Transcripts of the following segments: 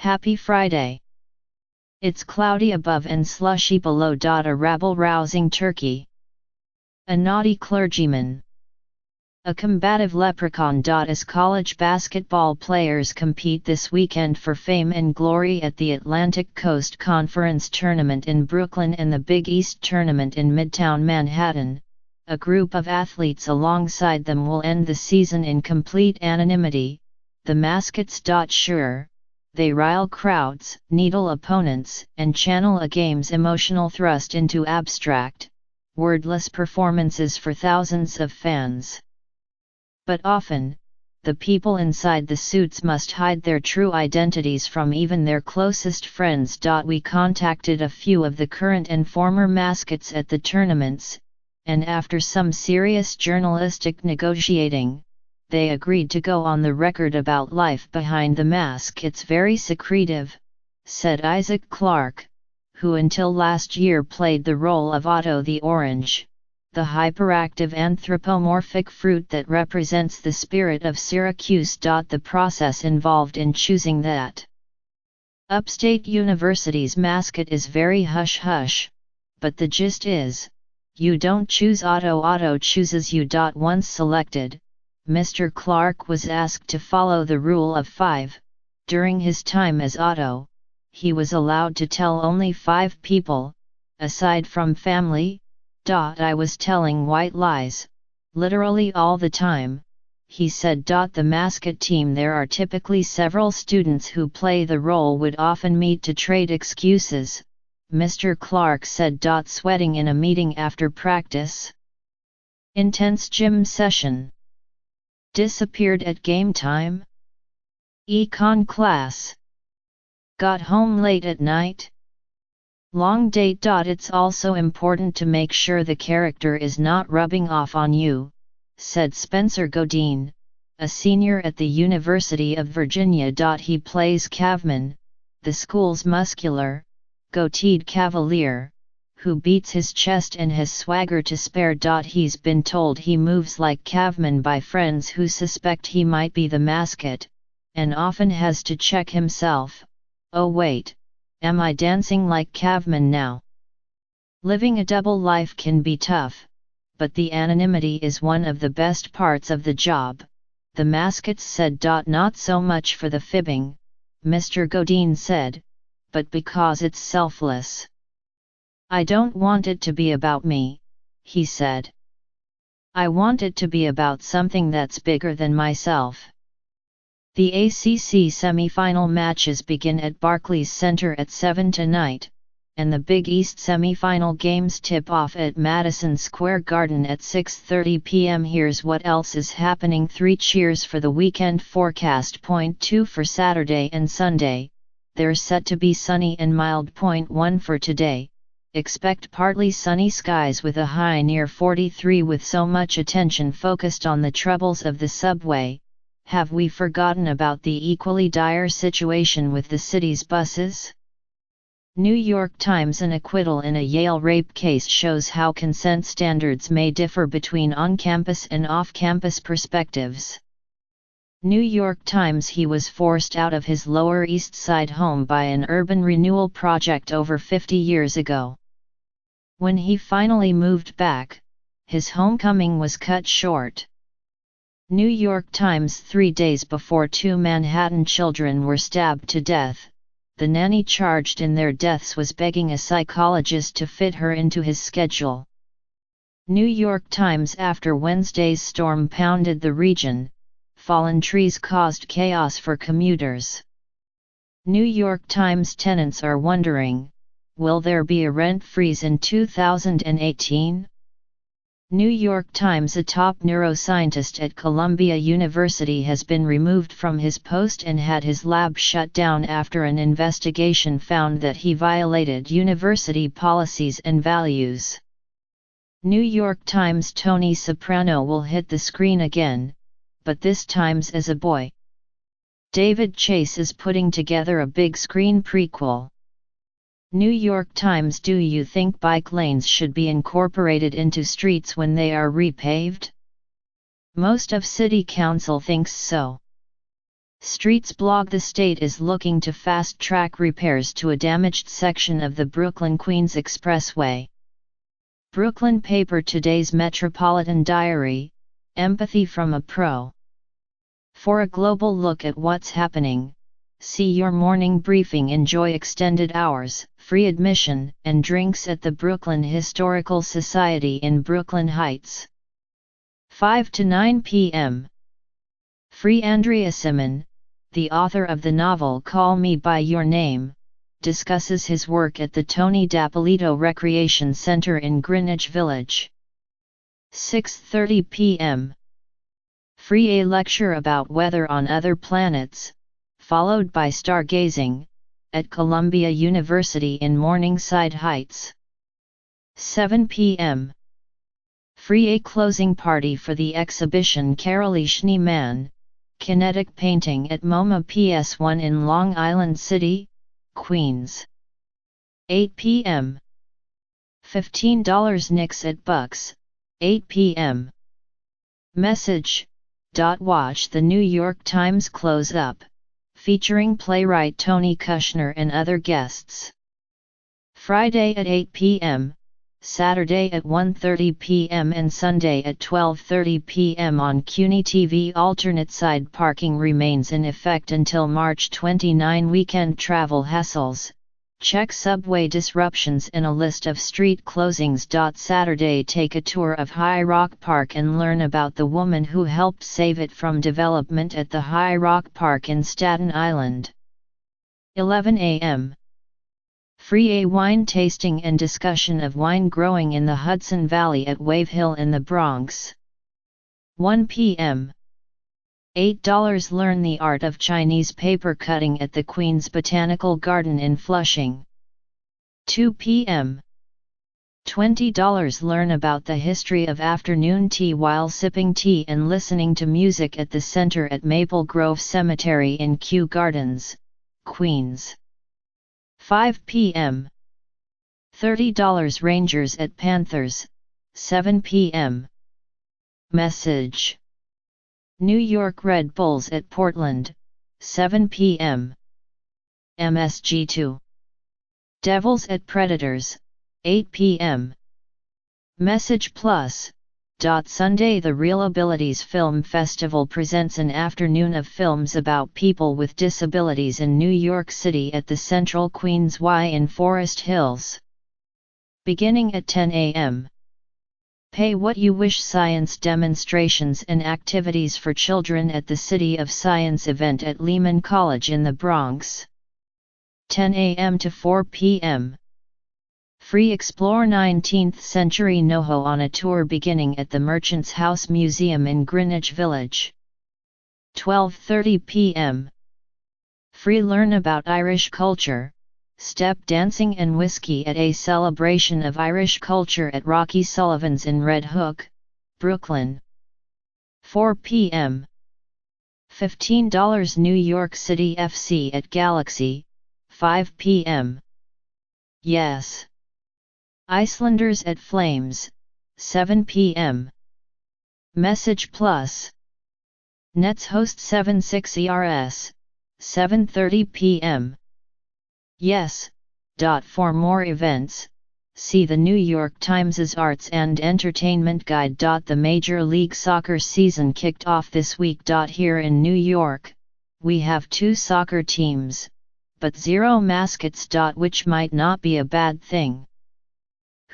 Happy Friday. It's cloudy above and slushy below. A rabble-rousing turkey. A naughty clergyman. A combative leprechaun. As college basketball players compete this weekend for fame and glory at the Atlantic Coast Conference Tournament in Brooklyn and the Big East Tournament in Midtown Manhattan, a group of athletes alongside them will end the season in complete anonymity, the mascots. Sure, they rile crowds, needle opponents, and channel a game's emotional thrust into abstract, wordless performances for thousands of fans. But often, the people inside the suits must hide their true identities from even their closest friends. We contacted a few of the current and former mascots at the tournaments, and after some serious journalistic negotiating, they agreed to go on the record about life behind the mask. It's very secretive, said Isaac Clarke, who until last year played the role of Otto the Orange, the hyperactive anthropomorphic fruit that represents the spirit of Syracuse. The process involved in choosing that Upstate University's mascot is very hush-hush, but the gist is, you don't choose Otto, Otto chooses you. Once selected, Mr. Clarke was asked to follow the rule of 5. During his time as Otto, he was allowed to tell only 5 people, aside from family. I was telling white lies, literally all the time, he said. The mascot team, there are typically several students who play the role, would often meet to trade excuses, Mr. Clarke said. Sweating in a meeting after practice. Intense gym session. Disappeared at game time? Econ class. Got home late at night? Long date. It's also important to make sure the character is not rubbing off on you, said Spencer Godine, a senior at the University of Virginia. He plays Caveman, the school's muscular, goateed cavalier, who beats his chest and has swagger to spare. He's been told he moves like Caveman by friends who suspect he might be the mascot, and often has to check himself. Oh wait, am I dancing like Caveman now? Living a double life can be tough, but the anonymity is one of the best parts of the job, the mascots said. Not so much for the fibbing, Mr. Godine said, but because it's selfless. I don't want it to be about me, he said. I want it to be about something that's bigger than myself. The ACC semi-final matches begin at Barclays Center at 7 tonight, and the Big East semi-final games tip off at Madison Square Garden at 6:30 p.m. Here's what else is happening. 3 cheers for the weekend forecast. Point 2 for Saturday and Sunday, they're set to be sunny and mild. Point 1 for today, expect partly sunny skies with a high near 43. With so much attention focused on the troubles of the subway, have we forgotten about the equally dire situation with the city's buses? New York Times: an acquittal in a Yale rape case shows how consent standards may differ between on-campus and off-campus perspectives. New York Times: he was forced out of his Lower East Side home by an urban renewal project over 50 years ago. When he finally moved back, his homecoming was cut short. New York Times: 3 days before 2 Manhattan children were stabbed to death, the nanny charged in their deaths was begging a psychologist to fit her into his schedule. New York Times: after Wednesday's storm pounded the region, fallen trees caused chaos for commuters. New York Times: tenants are wondering, will there be a rent freeze in 2018? New York Times: a top neuroscientist at Columbia University has been removed from his post and had his lab shut down after an investigation found that he violated university policies and values. New York Times: Tony Soprano will hit the screen again, but this time's as a boy. David Chase is putting together a big screen prequel. New York Times: do you think bike lanes should be incorporated into streets when they are repaved? Most of City Council thinks so. Streets blog: The state is looking to fast-track repairs to a damaged section of the Brooklyn-Queens Expressway. Brooklyn paper: Today's Metropolitan Diary, Empathy from a Pro. For a global look at what's happening, see your morning briefing. Enjoy extended hours, free admission, and drinks at the Brooklyn Historical Society in Brooklyn Heights. 5 to 9 p.m. Free. Andrea Simon, the author of the novel Call Me by Your Name, discusses his work at the Tony D'Appolito Recreation Center in Greenwich Village. 6:30 p.m. Free. A lecture about weather on other planets, followed by stargazing, at Columbia University in Morningside Heights. 7 p.m. Free. A closing party for the exhibition Carolee Schneemann, Kinetic Painting at MoMA PS1 in Long Island City, Queens. 8 p.m. $15 Knicks at Bucks, 8 p.m. Message. Watch the New York Times close-up, featuring playwright Tony Kushner and other guests. Friday at 8 p.m., Saturday at 1:30 p.m. and Sunday at 12:30 p.m. on CUNY TV. Alternate side parking remains in effect until March 29. Weekend travel hassles. Check subway disruptions in a list of street closings. Saturday, take a tour of High Rock Park and learn about the woman who helped save it from development at the High Rock Park in Staten Island. 11 a.m. Free. A wine tasting and discussion of wine growing in the Hudson Valley at Wave Hill in the Bronx. 1 p.m. $8 Learn the art of Chinese paper cutting at the Queens Botanical Garden in Flushing. 2 p.m. $20 Learn about the history of afternoon tea while sipping tea and listening to music at the center at Maple Grove Cemetery in Kew Gardens, Queens. 5 p.m. $30 Rangers at Panthers, 7 p.m. Message. New York Red Bulls at Portland, 7 p.m. MSG2. Devils at Predators, 8 p.m. Message Plus. Sunday, the Real Abilities Film Festival presents an afternoon of films about people with disabilities in New York City at the Central Queens Y in Forest Hills. Beginning at 10 a.m. Pay What You Wish science demonstrations and activities for children at the City of Science event at Lehman College in the Bronx. 10 a.m. to 4 p.m. Free. Explore 19th century NoHo on a tour beginning at the Merchant's House Museum in Greenwich Village. 12:30 p.m. Free. Learn about Irish culture, step dancing and whiskey at a celebration of Irish culture at Rocky Sullivan's in Red Hook, Brooklyn. 4 p.m. $15 New York City FC at Galaxy, 5 p.m. Yes. Icelanders at Flames, 7 p.m. Message Plus. Nets host 7-6 ERS, 7:30 p.m. Yes. For more events, see the New York Times' Arts and Entertainment Guide. The Major League Soccer season kicked off this week. Here in New York, we have 2 soccer teams, but 0 mascots. Which might not be a bad thing.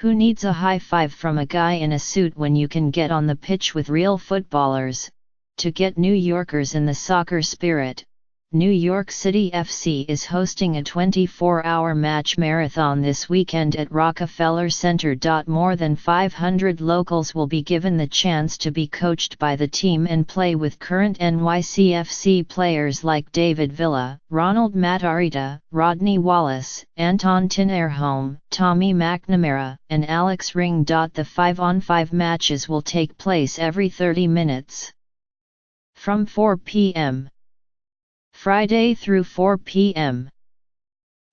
Who needs a high five from a guy in a suit when you can get on the pitch with real footballers? To get New Yorkers in the soccer spirit, New York City FC is hosting a 24-hour match marathon this weekend at Rockefeller Center. More than 500 locals will be given the chance to be coached by the team and play with current NYCFC players like David Villa, Ronald Matarrita, Rodney Wallace, Anton Tinnerholm, Tommy McNamara, and Alex Ring. The 5-on-5 matches will take place every 30 minutes. From 4 p.m. Friday through 4 p.m.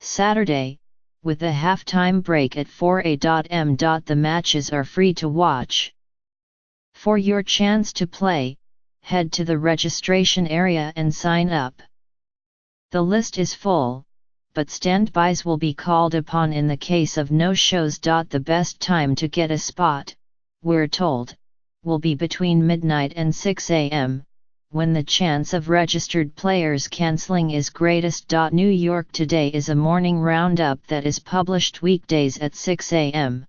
Saturday, with a halftime break at 4 a.m. The matches are free to watch. For your chance to play, head to the registration area and sign up. The list is full, but standbys will be called upon in the case of no shows. The best time to get a spot, we're told, will be between midnight and 6 a.m., when the chance of registered players canceling is greatest. New York Today is a morning roundup that is published weekdays at 6 a.m.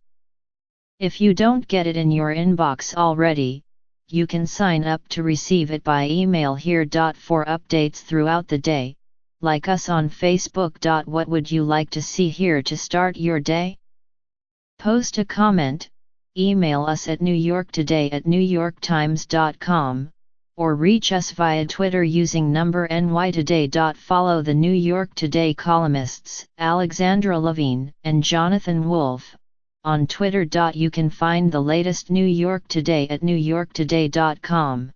If you don't get it in your inbox already, you can sign up to receive it by email here. For updates throughout the day, like us on Facebook. What would you like to see here to start your day? Post a comment, email us at newyorktoday@newyorktimes.com, or reach us via Twitter using number NYToday. Follow the New York Today columnists Alexandra Levine and Jonathan Wolfe on Twitter. You can find the latest New York Today at newyorktoday.com.